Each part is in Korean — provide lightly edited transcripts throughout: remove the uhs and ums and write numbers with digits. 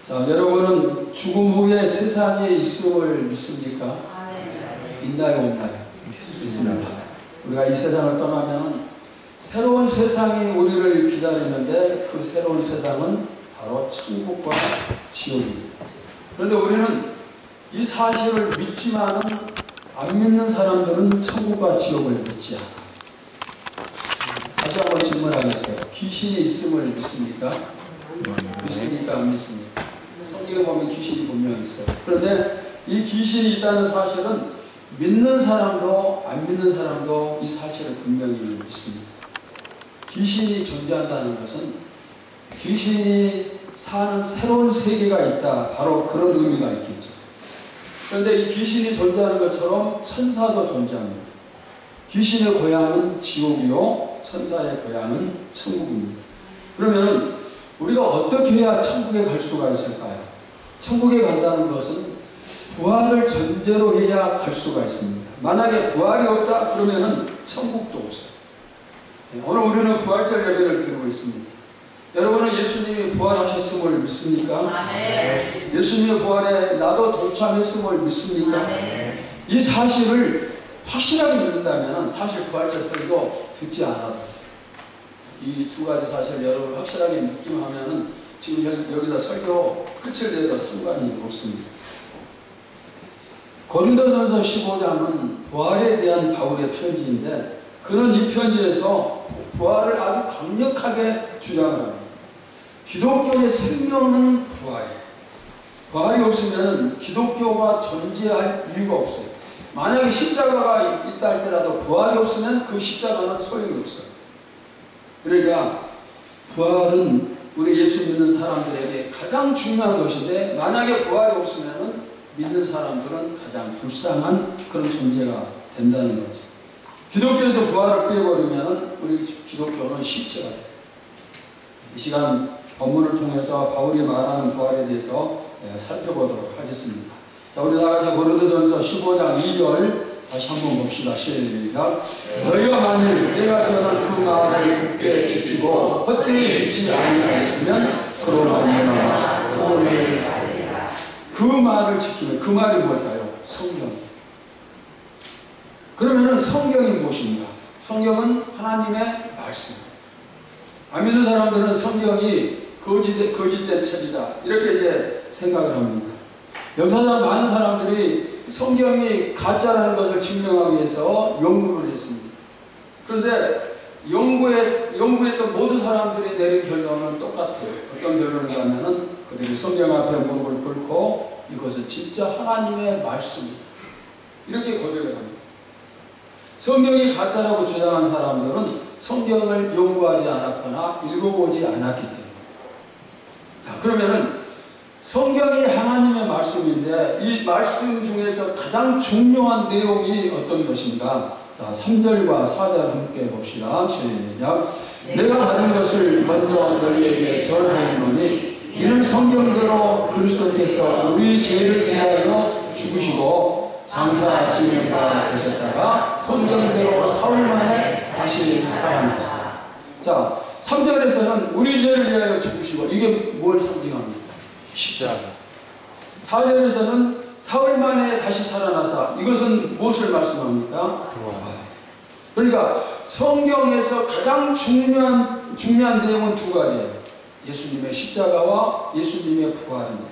자, 여러분은 죽음 후에 세상에 있음을 믿습니까? 있나요, 없나요? 믿습니다. 우리가 이 세상을 떠나면 새로운 세상이 우리를 기다리는데 그 새로운 세상은 바로 천국과 지옥입니다. 그런데 우리는 이 사실을 믿지만은 안 믿는 사람들은 천국과 지옥을 믿지 않아. 다시 한번 질문하겠어요. 귀신이 있음을 믿습니까? 믿습니까? 안 믿습니까? 성경에 보면 귀신이 분명히 있어요. 그런데 이 귀신이 있다는 사실은 믿는 사람도 안 믿는 사람도 이 사실을 분명히 믿습니다. 귀신이 존재한다는 것은 귀신이 사는 새로운 세계가 있다. 바로 그런 의미가 있겠죠. 그런데 이 귀신이 존재하는 것처럼 천사도 존재합니다. 귀신의 고향은 지옥이요, 천사의 고향은 천국입니다. 그러면 우리가 어떻게 해야 천국에 갈 수가 있을까요? 천국에 간다는 것은 부활을 전제로 해야 갈 수가 있습니다. 만약에 부활이 없다 그러면은 천국도 없어요. 오늘 우리는 부활절 예배를 드리고 있습니다. 여러분은 예수님이 부활하셨음을 믿습니까? 네. 예수님의 부활에 나도 동참했음을 믿습니까? 네. 이 사실을 확실하게 믿는다면 사실 부활절 때도 듣지 않아도 이 두 가지 사실을 여러분 확실하게 믿기만 지금 여기서 설교 끝을 내도 상관이 없습니다. 고린도전서 15장은 부활에 대한 바울의 편지인데 그는 이 편지에서 부활을 아주 강력하게 주장을 합니다. 기독교의 생명은 부활이에요. 부활이 없으면 기독교가 존재할 이유가 없어요. 만약에 십자가가 있다 할지라도 부활이 없으면 그 십자가는 소용이 없어요. 그러니까 부활은 우리 예수 믿는 사람들에게 가장 중요한 것인데 만약에 부활이 없으면 믿는 사람들은 가장 불쌍한 그런 존재가 된다는 거죠. 기독교에서 부활을 빼버리면 우리 기독교는 실체가 돼요. 이 시간 본문을 통해서 바울이 말하는 부활에 대해서 살펴보도록 하겠습니다. 자, 우리 다같이 고린도전서 15장 2절 다시 한번 봅시다. 시작. 너희가 만일 내가 전한 그 말을 굳게 지키고 헛되이 믿지 아니하였으면 그로 말미암아 구원을 받으리라. 그 말을 지키면 그 말이 뭘까요? 성경. 그러면은 성경이 무엇입니까? 성경은 하나님의 말씀. 안 믿는 사람들은 성경이 거짓된 책이다. 이렇게 이제 생각을 합니다. 역사상 많은 사람들이 성경이 가짜라는 것을 증명하기 위해서 연구를 했습니다. 그런데 연구했던 모든 사람들이 내린 결론은 똑같아요. 어떤 결론인가 하면은 그들이 성경 앞에 무릎을 꿇고 이것은 진짜 하나님의 말씀이다. 이렇게 고백을 합니다. 성경이 가짜라고 주장한 사람들은 성경을 연구하지 않았거나 읽어보지 않았기 때문에. 자, 그러면은 성경이 하나님의 말씀인데 이 말씀 중에서 가장 중요한 내용이 어떤 것인가? 자, 3절과 4절 함께 봅시다. 시작. 내가 받은 것을 먼저 너희에게 전하노니 이는 성경대로 그리스도께서 우리 죄를 위하여 죽으시고 장사 지낸 바 되셨다가 성경대로 사흘 만에 다시 살아나사. 자, 3절에서는 우리 죄를 위하여 죽으시고 이게 뭘 상징합니까? 십자가. 4절에서는 사흘 만에 다시 살아나사. 이것은 무엇을 말씀합니까? 그러니까 성경에서 가장 중요한 내용은 두 가지예요. 예수님의 십자가와 예수님의 부활입니다.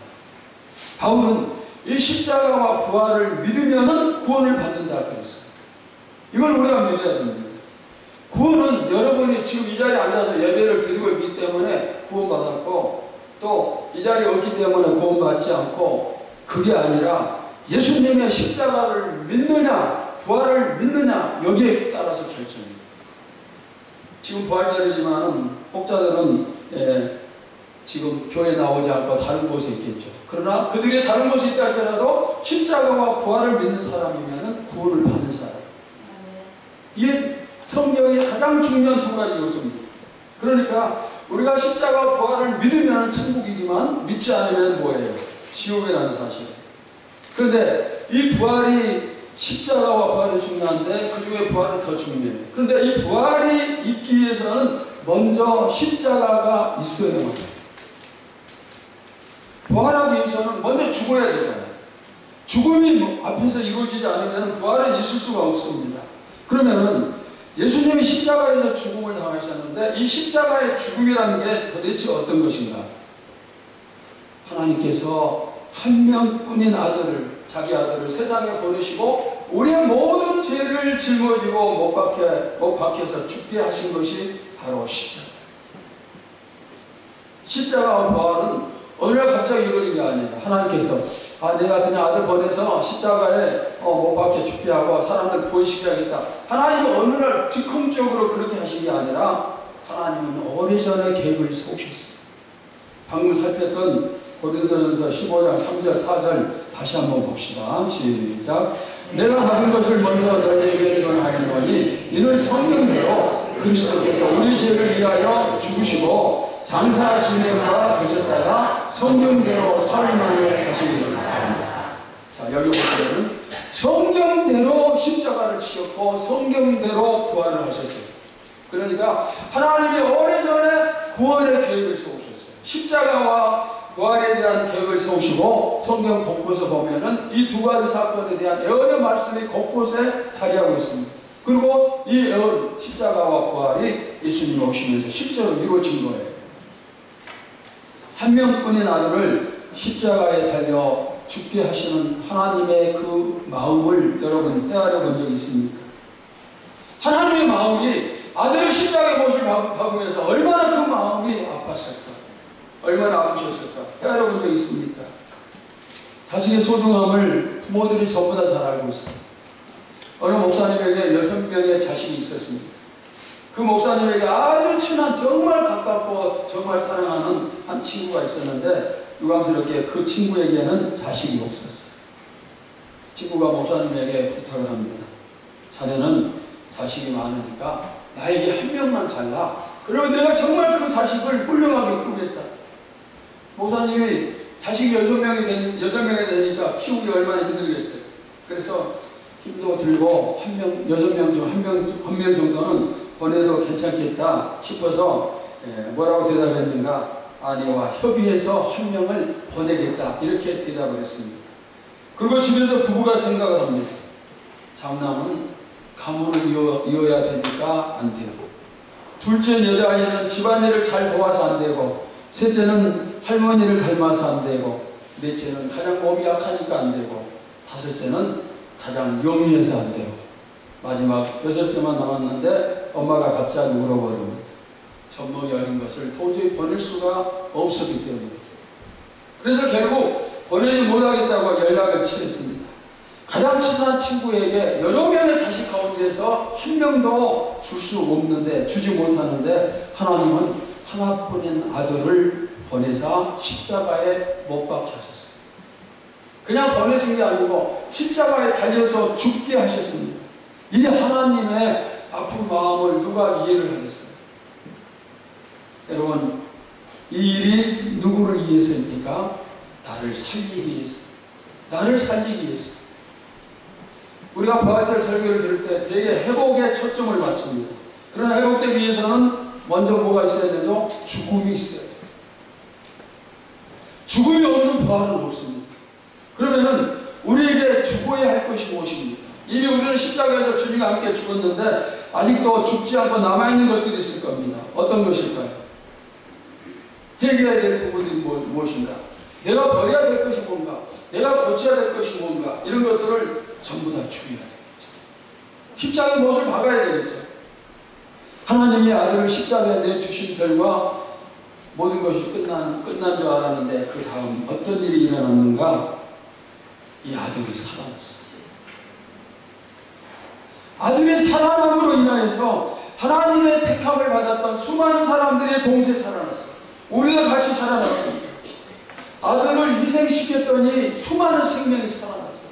바울은 이 십자가와 부활을 믿으면은 구원을 받는다 그랬어요. 이걸 우리가 믿어야 됩니다. 구원은 여러분이 지금 이 자리에 앉아서 예배를 드리고 있기 때문에 구원받았고 또 이 자리에 없기 때문에 구원받지 않고 그게 아니라 예수님의 십자가를 믿느냐 부활을 믿느냐 여기에 따라서 결정입니다. 지금 부활절이지만은 목자들은 지금 교회에 나오지 않고 다른 곳에 있겠죠. 그러나 그들이 다른 곳에 있다 할지라도 십자가와 부활을 믿는 사람이면 구원을 받은 사람. 이게 성경의 가장 중요한 두 가지 요소입니다. 그러니까 우리가 십자가와 부활을 믿으면 천국이지만 믿지 않으면 뭐예요? 지옥이라는 사실. 그런데 이 부활이 십자가와 부활이 중요한데 그 중에 부활은 더 중요해요. 그런데 이 부활이 있기 위해서는 먼저 십자가가 있어야 합니다. 부활하기 위해서는 먼저 죽어야 되잖아요. 죽음이 앞에서 이루어지지 않으면 부활은 있을 수가 없습니다. 그러면은 예수님이 십자가에서 죽음을 당하셨는데 이 십자가의 죽음이라는 게 도대체 어떤 것인가? 하나님께서 한 명뿐인 아들을, 자기 아들을 세상에 보내시고 우리의 모든 죄를 짊어지고 못 박혀서 죽게 하신 것이 바로 십자가. 십자가와 부활은 어느 날 갑자기 이루어진 게 아니에요. 하나님께서 내가 그냥 아들 보내서 십자가에 못 박혀 죽게 하고 사람들 구원시켜야겠다. 하나님은 어느 날 즉흥적으로 그렇게 하신 게 아니라 하나님은 오래전에 계획을 세우셨어요. 방금 살폈던 고린도전서 15장 3절 4절 다시 한번 봅시다. 시작. 내가 받은 것을 먼저 너희에게 전하였노니 이는 성경대로 그리스도께서 우리 죄를 위하여 죽으시고 장사 지내가 되셨다가 성경대로 사흘 만에 다시 일어나셨습니다. 자, 여기 보시면 성경대로 십자가를 치셨고 성경대로 부활을 하셨어요. 그러니까 하나님이 오래전에 구원의 계획을 세우셨어요. 십자가와 부활에 대한 계획을 세우시고 성경 곳곳에 보면은 이 두 가지 사건에 대한 예언의 말씀이 곳곳에 자리하고 있습니다. 그리고 이 예언, 십자가와 부활이 예수님이 오시면서 실제로 이루어진 거예요. 한 명뿐인 아들을 십자가에 달려 죽게 하시는 하나님의 그 마음을 여러분 헤아려 본 적이 있습니까? 하나님의 마음이 아들을 십자가의 못을 박으면서 얼마나 그 마음이 아팠을까? 얼마나 아프셨을까? 헤아려 본 적이 있습니까? 자식의 소중함을 부모들이 전부 다 잘 알고 있어요. 어느 목사님에게 6명의 자식이 있었습니다. 그 목사님에게 아주 친한 정말 가깝고 정말 사랑하는 한 친구가 있었는데 유감스럽게 그 친구에게는 자식이 없었어요. 친구가 목사님에게 부탁을 합니다. 자네는 자식이 많으니까 나에게 한 명만 달라. 그러면 내가 정말 그 자식을 훌륭하게 키우겠다. 목사님이 자식이 6명이 되니까 키우기 얼마나 힘들겠어요. 그래서 힘도 들고 6명 중 한 명 정도는 보내도 괜찮겠다 싶어서 뭐라고 대답했는가? 아내와 협의해서 한 명을 보내겠다. 이렇게 대답을 했습니다. 그리고 집에서 부부가 생각을 합니다. 장남은 가문을 이어야 되니까 안 돼요. 둘째 여자아이는 집안일을 잘 도와서 안 되고, 셋째는 할머니를 닮아서 안 되고, 넷째는 가장 몸이 약하니까 안 되고, 다섯째는 가장 영리해서 안 되고, 마지막 여섯째만 남았는데 엄마가 갑자기 울어버립니다. 젖먹이 어린 것을 도저히 보낼 수가 없었기 때문에. 그래서 결국 보내지 못하겠다고 연락을 취했습니다. 가장 친한 친구에게 여러 명의 자식 가운데서 한 명도 줄 수 없는데, 주지 못하는데 하나님은 하나뿐인 아들을 보내사 십자가에 못 박게 하셨어요. 그냥 보내신 게 아니고 십자가에 달려서 죽게 하셨습니다. 이 하나님의 아픈 마음을 누가 이해를 하겠어요? 여러분, 이 일이 누구를 위해서입니까? 나를 살리기 위해서. 나를 살리기 위해서. 우리가 부활절 설교를 들을 때 되게 회복에 초점을 맞춥니다. 그러나 회복되기 위해서는 먼저 뭐가 있어야 되죠? 죽음이 있어야 돼요. 죽음이 없는 부활은 없습니다. 그러면은 우리에게 죽어야 할 것이 무엇입니까? 이미 우리는 십자가에서 주님과 함께 죽었는데 아직도 죽지 않고 남아있는 것들이 있을 겁니다. 어떤 것일까요? 해결해야 될 부분들이 무엇인가? 내가 버려야 될 것이 뭔가? 내가 고쳐야 될 것이 뭔가? 이런 것들을 전부 다 죽여야 되겠죠. 십자가의 못을 박아야 되겠죠. 하나님의 아들을 십자가에 내주신 결과 모든 것이 끝난 줄 알았는데 그 다음 어떤 일이 일어났는가? 이 아들이 살아났어요. 아들의 살아남으로 인하여서 하나님의 택함을 받았던 수많은 사람들이 동시에 살아났어요. 우리가 같이 살아났습니다. 아들을 희생시켰더니 수많은 생명이 살아났어요.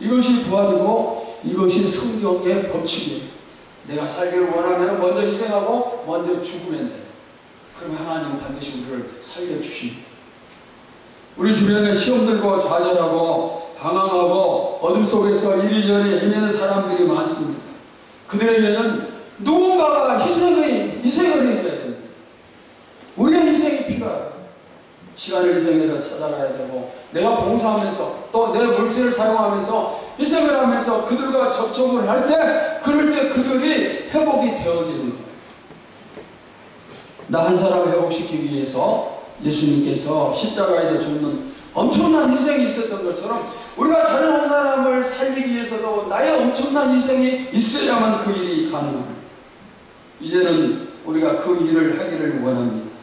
이것이 부활이고 이것이 성경의 법칙이에요. 내가 살기를 원하면 먼저 희생하고 먼저 죽으면 돼요. 그러면 하나님은 반드시 우리를 살려주십니다. 우리 주변에 시험 들고 좌절하고 방황하고 어둠 속에서 이리저리 헤매는 사람들이 많습니다. 그들에게는 누군가가 희생을 해줘야 됩니다. 우리의 희생이 필요해요. 시간을 희생해서 찾아가야 되고, 내가 봉사하면서 또 내 물질을 사용하면서 희생을 하면서 그들과 접촉을 할 때, 그럴 때 그들이 회복이 되어지는 거예요. 나 한 사람을 회복시키기 위해서 예수님께서 십자가에서 죽는 엄청난 희생이 있었던 것처럼, 우리가 다른 한 사람을 살리기 위해서도 나의 엄청난 희생이 있어야만 그 일이 가능합니다. 이제는 우리가 그 일을 하기를 원합니다.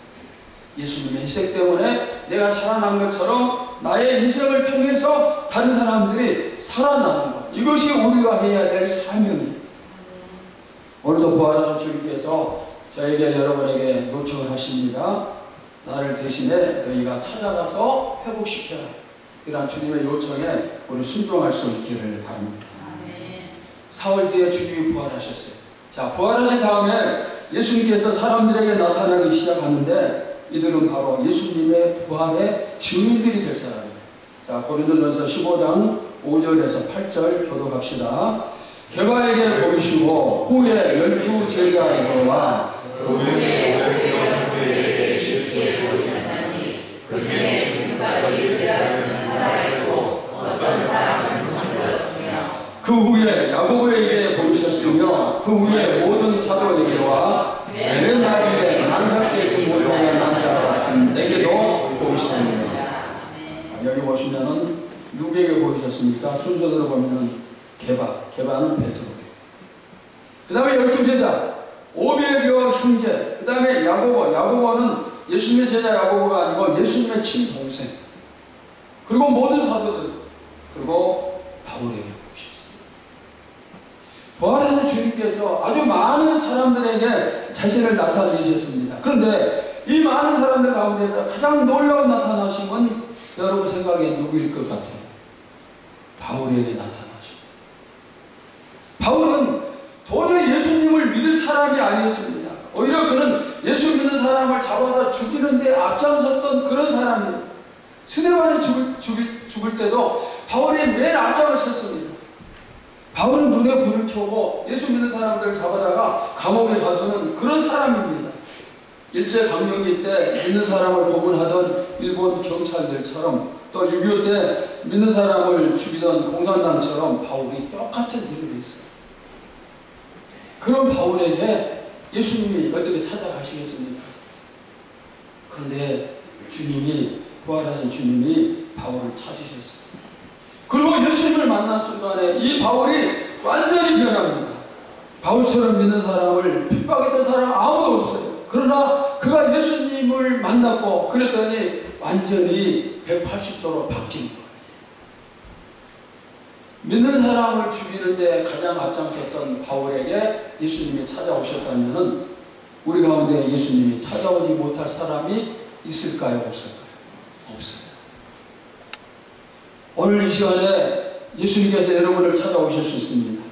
예수님의 희생 때문에 내가 살아난 것처럼 나의 희생을 통해서 다른 사람들이 살아나는 것, 이것이 우리가 해야 될 사명입니다. 오늘도 부활하신 주님께서 저에게, 여러분에게 요청을 하십니다. 나를 대신에 너희가 찾아가서 회복시켜라. 이러한 주님의 요청에 우리 순종할 수 있기를 바랍니다. 사흘 뒤에 주님이 부활하셨어요. 자, 부활하신 다음에 예수님께서 사람들에게 나타나기 시작하는데, 이들은 바로 예수님의 부활의 증인들이 될 사람이에요. 자, 고린도전서 15장 5절에서 8절 교독합시다. 게바에게 보이시고 후에 12 제자에게와 그 후에 오병들에게 실시에 보이셨다니 그 중에 지금까지 유대하시는 살아있고 어떤 사람은 잠들었으며 그 후에 야고보에게 보이셨으며 그 후에 모든 사도에게와 맨 나중에 만삭되지 못하는 남자 같은 내게도 보이시더니. 자, 여기 보시면은 누구에게 보이셨습니까? 순서대로 보면은 게바는 베드로예요. 그 다음에 12제자 오베교와 형제, 그 다음에 야고보는 예수님의 제자 야고보가 아니고 예수님의 친동생, 그리고 모든 사도들, 그리고 바울에게 보이셨습니다. 부활하신 주님께서 아주 많은 사람들에게 자신을 나타내셨습니다. 그런데 이 많은 사람들 가운데서 가장 놀라운 나타나심은 여러분 생각에 누구일 것 같아요? 바울에게 나타나십니다. 바울은 도저히 예수님을 믿을 사람이 아니었습니다. 오히려 그는 예수 믿는 사람을 잡아서 죽이는데 앞장섰던 그런 사람이에요. 스데반이 죽을 때도 바울이 맨 앞장을 섰습니다. 바울은 눈에 불을 켜고 예수 믿는 사람들을 잡아다가 감옥에 가두는 그런 사람입니다. 일제강점기 때 믿는 사람을 고문하던 일본 경찰들처럼, 또 6.25 때 믿는 사람을 죽이던 공산당처럼 바울이 똑같은 일을 했어요. 그런 바울에게 예수님이 어떻게 찾아가시겠습니까? 그런데 주님이, 부활하신 주님이 바울을 찾으셨어요. 그리고 예수님을 만난 순간에 이 바울이 완전히 변합니다. 바울처럼 믿는 사람을 핍박했던 사람 아무도 없어요. 그러나 그가 예수님을 만났고 그랬더니 완전히 180도로 바뀐 거예요. 믿는 사람을 죽이는데 가장 앞장섰던 바울에게 예수님이 찾아오셨다면 우리 가운데 예수님이 찾아오지 못할 사람이 있을까요? 없을까요? 없어요. 오늘 이 시간에 예수님께서 여러분을 찾아오실 수 있습니다.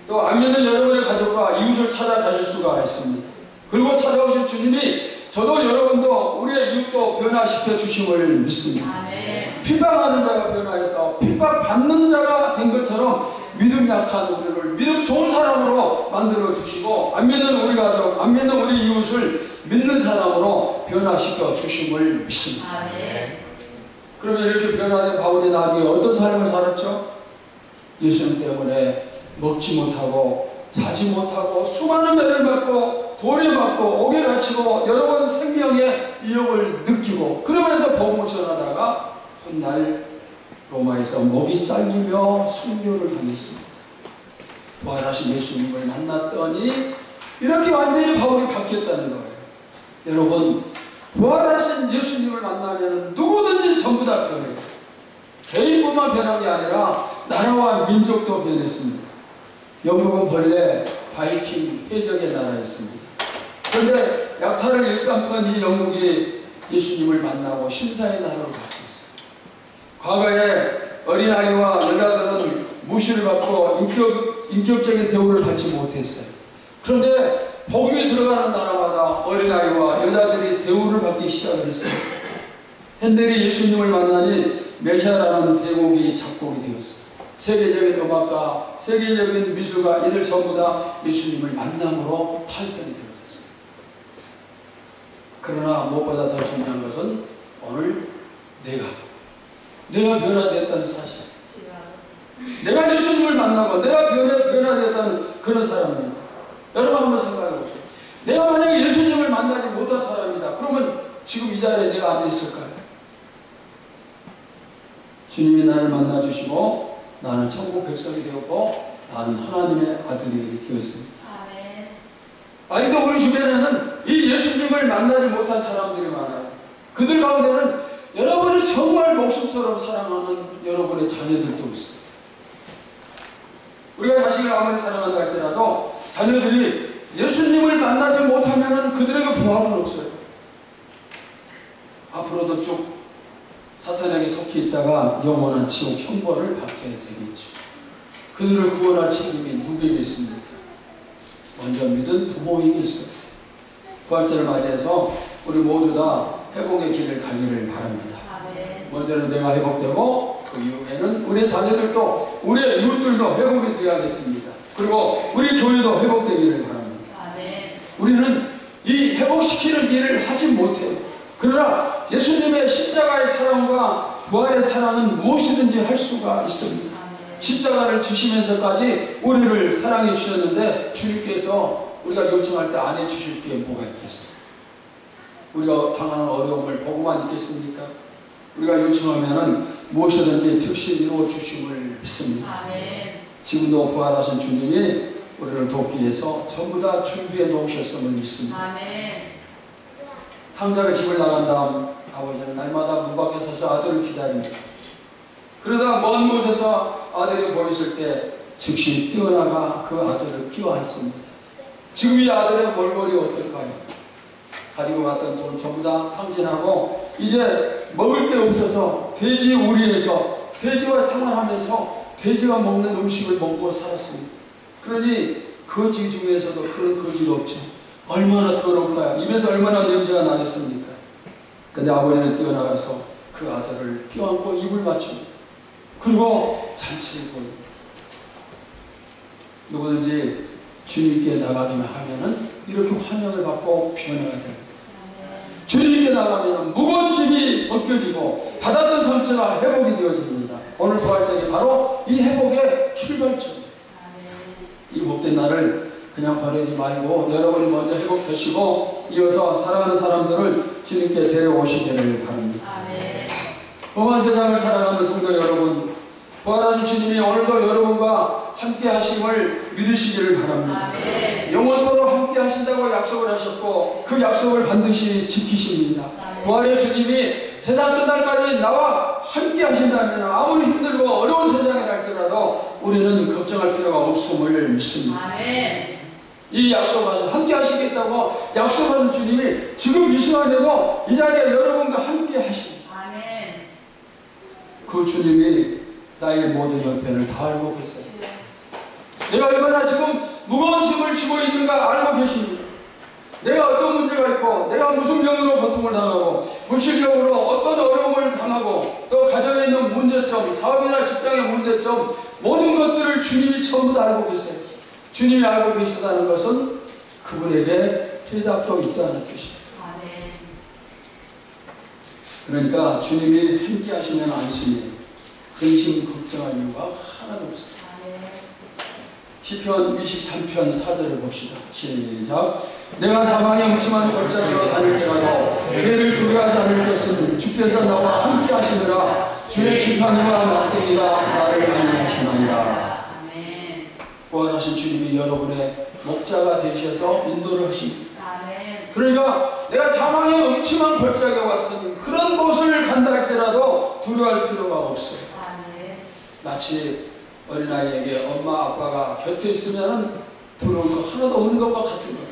또 안 믿는 여러분의 가족과 이웃을 찾아가실 수가 있습니다. 그리고 찾아오신 주님이 저도 여러분도 우리의 이웃도 변화시켜 주심을 믿습니다. 핍박하는 자가 변화해서 핍박받는 자가 된 것처럼 믿음 약한 우리를 믿음 좋은 사람으로 만들어 주시고, 안 믿는 우리 가족, 안 믿는 우리 이웃을 믿는 사람으로 변화시켜 주심을 믿습니다. 그러면 이렇게 변화된 바울이 나중에 어떤 삶을 살았죠? 예수님 때문에 먹지 못하고 자지 못하고 수많은 매를 받고 돌에 맞고 옥에 갇히고 여러 번 생명의 위협을 느끼고, 그러면서 복음을 전하다가 훗날 로마에서 목이 잘리며 순교를 당했습니다. 부활하신 예수님을 만났더니 이렇게 완전히 바울이 바뀌었다는 거예요. 여러분, 부활하신 예수님을 만나면 누구든지 전부 다 변해요. 개인뿐만 변한 게 아니라 나라와 민족도 변했습니다. 영국은 본래 바이킹 해적의 나라였습니다. 그런데 약탈을 일삼던 이 영국이 예수님을 만나고 심사의 나라로 바뀌었어요. 과거에 어린아이와 여자들은 무시를 받고 인격적인 대우를 받지 못했어요. 그런데 복음이 들어가는 나라마다 어린아이와 여자들이 대우를 받기 시작을 했어요. 핸델이 예수님을 만나니 메시아라는 대목이 작곡이 되었어요. 세계적인 음악가, 세계적인 미술가, 이들 전부 다 예수님을 만남으로 탄생이 되었어요. 그러나 무엇보다 더 중요한 것은 오늘 내가 변화됐다는 사실, 내가 예수님을 만나고 내가 변화됐다는 그런 사람입니다. 여러분 한번 생각해 보세요. 내가 만약에 예수님을 만나지 못한 사람이다. 그러면 지금 이 자리에 내가 앉아 있을까요? 주님이 나를 만나주시고 나는 천국 백성이 되었고 나는 하나님의 아들이 되었습니다. 아직도 우리 주변에는 이 예수님을 만나지 못한 사람들이 많아요. 그들 가운데는 여러분이 정말 목숨처럼 사랑하는 여러분의 자녀들도 있어요. 우리가 자식을 아무리 사랑한다 할지라도 자녀들이 예수님을 만나지 못하면 그들에게 부활은 없어요. 앞으로도 쭉 사탄에게 속해 있다가 영원한 지옥 형벌을 받게 되겠죠. 그들을 구원할 책임이 누구에게 있습니까? 먼저 믿은 부모에게 있어요. 부활절을 맞이해서 우리 모두 다 회복의 길을 가기를 바랍니다. 먼저는 내가 회복되고 그 이후에는 우리 자녀들도 우리 이웃들도 회복이 되어야겠습니다. 그리고 우리 교회도 회복되기를 바랍니다. 우리는 이 회복시키는 일을 하지 못해요. 그러나 예수님의 십자가의 사랑과 부활의 사랑은 무엇이든지 할 수가 있습니다. 십자가를 지시면서까지 우리를 사랑해 주셨는데 주님께서 우리가 요청할 때 안 해주실 게 뭐가 있겠어요? 우리가 당하는 어려움을 보고만 있겠습니까? 우리가 요청하면 무엇이든지 즉시 이루어 주심을 믿습니다. 지금도 부활하신 주님이 우리를 돕기 위해서 전부 다 준비해 놓으셨음을 믿습니다. 탕자가 집을 나간 다음 아버지는 날마다 문 밖에 서서 아들을 기다립니다. 그러다 먼 곳에서 아들이 보였을 때 즉시 뛰어나가 그 아들을 끼워안습니다. 지금 이 아들의 몰골이 어떨까요? 가지고 갔던 돈 전부 다 탕진하고 이제 먹을 게 없어서 돼지 우리에서 돼지와 생활하면서 돼지가 먹는 음식을 먹고 살았습니다. 그러니 거지 중에서도 그런 거지가 없죠. 얼마나 더러울까요? 입에서 얼마나 냄새가 나겠습니까? 근데 아버지는 뛰어나가서 그 아들을 껴안고 입을 맞춥니다. 그리고 잔치를 보입니다. 누구든지 주님께 나가기만 하면은 이렇게 환영을 받고 변화가 됩니다. 주님께 나가면 무거운 짐이 벗겨지고 받았던 상처가 회복이 되어집니다. 오늘 부활절이 바로 이 회복의 출발점입니다. 이 복된 날을 그냥 버리지 말고 여러분이 먼저 회복되시고 이어서 사랑하는 사람들을 주님께 데려오시기를 바랍니다. 험한 세상을 살아가는 성도 여러분, 부활하신 주님이 오늘도 여러분과 함께 하심을 믿으시기를 바랍니다. 영원토록 함께 하신다고 약속을 하셨고 그 약속을 반드시 지키십니다. 부활의 주님이 세상 끝날까지 나와 함께 하신다면 아무리 힘들고 어려운 세상에 갈지라도 우리는 걱정할 필요가 없음을 믿습니다. 이 약속하셔 함께 하시겠다고 약속하는 주님이 지금 이 시간에도 이 자리에 여러분과 함께 하십니다. 그 주님이 나의 모든 형편을 다 알고 계세요. 내가 얼마나 지금 무거운 짐을 지고 있는가 알고 계십니다. 내가 어떤 문제가 있고 내가 무슨 병으로 고통을 당하고 물질적으로 어떤 어려움을 당하고 또 가정에 있는 문제점, 사업이나 직장의 문제점 모든 것들을 주님이 전부 다 알고 계세요. 주님이 알고 계시다는 것은 그분에게 해답도 있다는 뜻입니다. 그러니까 주님이 함께 하시면 안심이에요. 근심 걱정할 이유가 하나도 없습니다. 시편 23편 4절을 봅시다. 시작. 내가 사망의 음침한 골짜기로 다닐지라도 배를 두려워하지 않을 것은 주께서 나와 함께 하시느라 주의 지팡이와 막대기가 나를 안위하시나이다. 부활하신 주님이 여러분의 목자가 되셔서 인도를 하십니다. 그러니까 내가 사망의 음침한 골짜기와 같은 그런 곳을 간다 할지라도 두려워할 필요가 없어요. 마치 어린아이에게 엄마 아빠가 곁에 있으면 두려울 거 하나도 없는 것과 같은 거예요.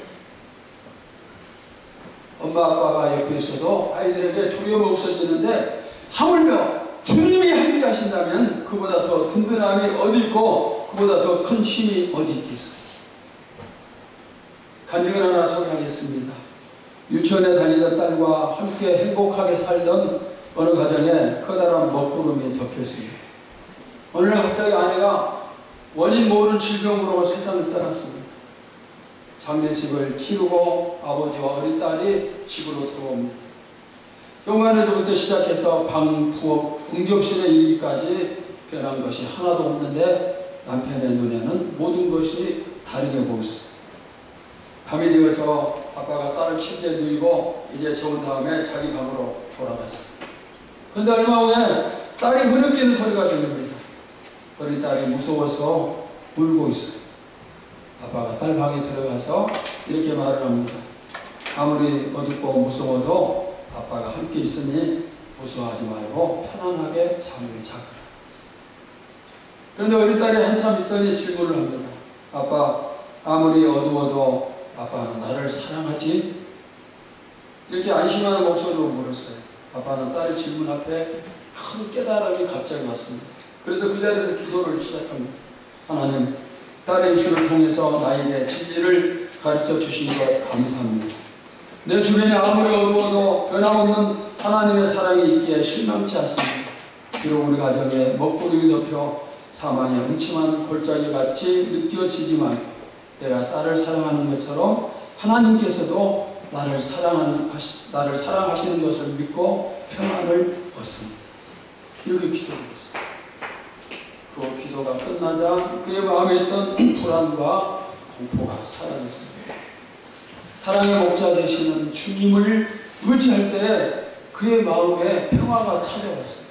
엄마 아빠가 옆에 있어도 아이들에게 두려움이 없어지는데 하물며 주님이 함께 하신다면 그보다 더 든든함이 어디 있고 그보다 더 큰 힘이 어디 있겠어요. 간증을 하나 소개하겠습니다. 유치원에 다니던 딸과 함께 행복하게 살던 어느 가정에 커다란 먹구름이 덮였습니다. 어느 날 갑자기 아내가 원인 모르는 질병으로 세상을 떠났습니다. 장례식을 치르고 아버지와 어린 딸이 집으로 들어옵니다. 용안에서부터 시작해서 방, 부엌, 응접실에 이르기까지 변한 것이 하나도 없는데 남편의 눈에는 모든 것이 다르게 보였어요. 밤이 되어서 아빠가 딸을 침대에 누이고 이제 재운 다음에 자기 방으로 돌아갔어요. 근데 얼마 후에 딸이 흐느끼는 소리가 들립니다. 어린 딸이 무서워서 울고 있어요. 아빠가 딸 방에 들어가서 이렇게 말을 합니다. 아무리 어둡고 무서워도 아빠가 함께 있으니 무서워하지 말고 편안하게 잠을 자거라. 그런데 어린 딸이 한참 있더니 질문을 합니다. 아빠, 아무리 어두워도 아빠는 나를 사랑하지? 이렇게 안심하는 목소리로 물었어요. 아빠는 딸의 질문 앞에 큰 깨달음이 갑자기 왔습니다. 그래서 그 자리에서 기도를 시작합니다. 하나님, 딸의 임신을 통해서 나에게 진리를 가르쳐 주신 것 감사합니다. 내 주변에 아무리 어두워도 변함없는 하나님의 사랑이 있기에 실망치 않습니다. 비록 우리 가정에 먹구름이 덮여 사망의 음침한 골짜기 같이 느껴지지만 내가 딸을 사랑하는 것처럼 하나님께서도 나를 사랑하시는 것을 믿고 평안을 얻습니다. 이렇게 기도를 했습니다. 그 기도가 끝나자 그의 마음에 있던 불안과 공포가 사라졌습니다. 사랑의 목자 되시는 주님을 의지할 때 그의 마음에 평화가 찾아왔어요.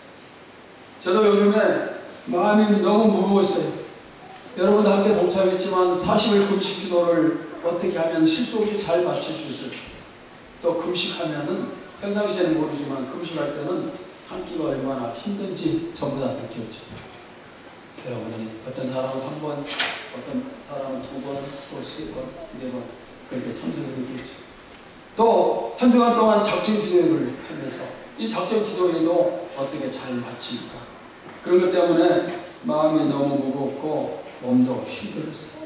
저도 요즘에 마음이 너무 무거웠어요. 여러분도 함께 동참했지만 40일 금식 기도를 어떻게 하면 실수 없이 잘 마칠 수 있을까? 또 금식하면은 평상시에는 모르지만 금식할 때는 한 끼가 얼마나 힘든지 전부 다 느꼈죠. 여러분이 어떤 사람은 한 번, 어떤 사람은 두 번, 또 세 번, 네 번 그렇게 참석을 했겠죠. 또 한 주간 동안 작정 기도회를 하면서 이 작정 기도회도 어떻게 잘 마칩니까? 그런 것 때문에 마음이 너무 무겁고 몸도 힘들었어요.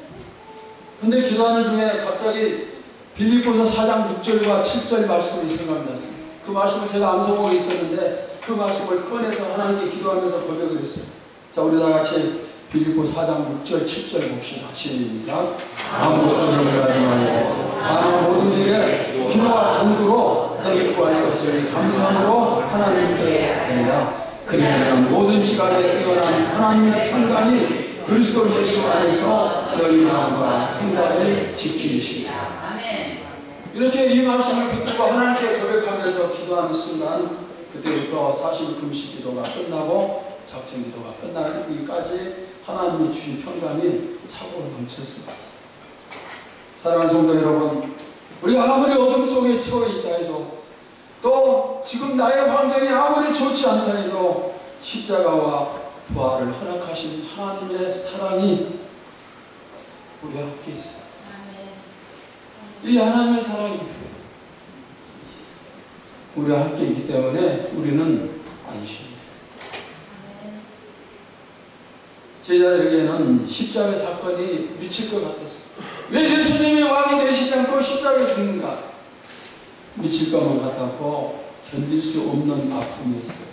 근데 기도하는 중에 갑자기 빌립보서 4장 6절과 7절 말씀이 생각났어요. 그 말씀을 제가 암송하고 있었는데 그 말씀을 꺼내서 하나님께 기도하면서 고백을 했어요. 자, 우리 다 같이 빌립보 4장 6절 7절 봅시다. 시작. 아무것도 염려하지 말고 다만 모든 일에 기도와 간구로 너희 구할 것을 감사함으로 하나님께 아니라 그리하면 모든 시간에 뛰어난 하나님의 평강이 그리스도 예수 안에서 너희 마음과 생각을 지키시리라. 이렇게 이 말씀을 듣고 하나님께 고백하면서 기도하는 순간 그때부터 40일 금식 기도가 끝나고 작정 기도가 끝나기까지 하나님이 주신 평강이 차고 넘쳤습니다. 사랑하는 성도 여러분, 우리가 아무리 어둠 속에 처해 있다 해도 또 지금 나의 환경이 아무리 좋지 않다 해도 십자가와 부활을 허락하신 하나님의 사랑이 우리와 함께 있어요. 이 하나님의 사랑이 우리와 함께 있기 때문에 우리는 안심입니다. 제자들에게는 십자가의 사건이 미칠 것 같았어요. 왜 예수님이 왕이 되시지 않고 십자가에 죽는가? 미칠 것만 같았고 견딜 수 없는 아픔이었어요.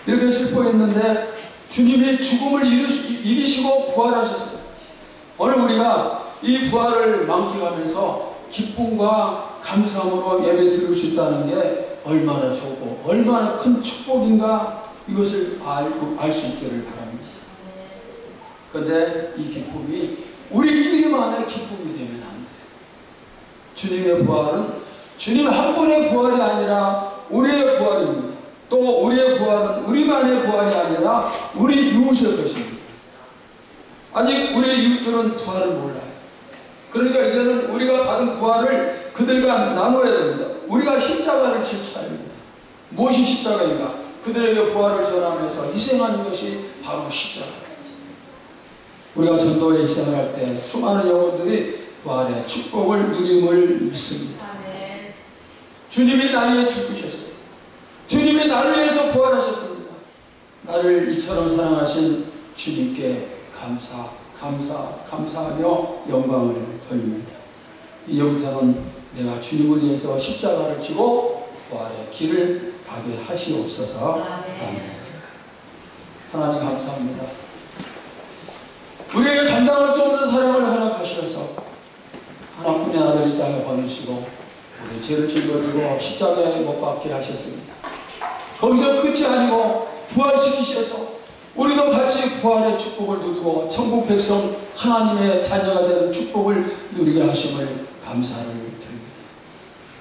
이렇게 슬퍼했는데 주님이 죽음을 이기시고 부활하셨어요. 오늘 우리가 이 부활을 만끽하면서 기쁨과 감사함으로 예배 드릴 수 있다는 게 얼마나 좋고 얼마나 큰 축복인가 이것을 알 수 있기를 바랍니다. 그런데 이 기쁨이 우리끼리만의 기쁨이 되면 안 돼요. 주님의 부활은 주님 한 분의 부활이 아니라 우리의 부활입니다. 또 우리의 부활은 우리만의 부활이 아니라 우리 이웃의 것입니다. 아직 우리 이웃들은 부활을 몰라요. 그러니까 이제는 우리가 받은 부활을 그들과 나눠야 됩니다. 우리가 십자가를 질 차례입니다. 무엇이 십자가인가? 그들에게 부활을 전하면서 희생하는 것이 바로 십자가입니다. 우리가 전도에 희생할 때 수많은 영혼들이 부활의 축복을 누림을 믿습니다. 주님이 나에게 죽으셨어요. 주님이 나를 위해서 부활하셨습니다. 나를 이처럼 사랑하신 주님께 감사하며 영광을 돌립니다. 이제부터는 내가 주님을 위해서 십자가를 지고 부활의 길을 가게 하시옵소서. 아멘. 하나님 감사합니다. 우리에게 감당할 수 없는 사랑을 허락하셔서 하나뿐인 아들 이 땅에 보내시고 우리 죄를 짊어지고 십자가에 못 박게 하셨습니다. 거기서 끝이 아니고 부활시키셔서 우리도 같이 부활의 축복을 누리고 천국 백성 하나님의 자녀가 되는 축복을 누리게 하심을 감사를 드립니다.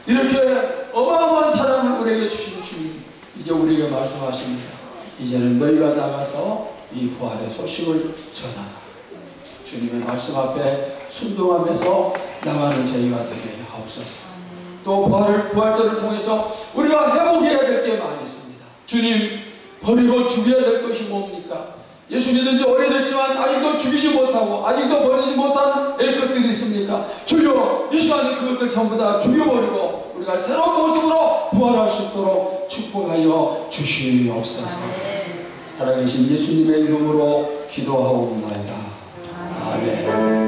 이렇게 어마어마한 사랑을 우리에게 주신 주님, 이제 우리에게 말씀하십니다. 이제는 너희가 나가서 이 부활의 소식을 전하라. 주님의 말씀 앞에 순종하면서 나가는 저희가 되게 하옵소서. 또 부활절을 통해서 우리가 회복해야 될 게 많이 있습니다. 주님, 버리고 죽여야 될 것이 뭡니까? 예수 믿은 지 오래됐지만 아직도 죽이지 못하고 아직도 버리지 못한 것들이 있습니까? 주여, 이 시간에 그것들 전부 다 죽여버리고 우리가 새로운 모습으로 부활할 수 있도록 축복하여 주시옵소서. 살아계신 예수님의 이름으로 기도하옵나이다. 아멘.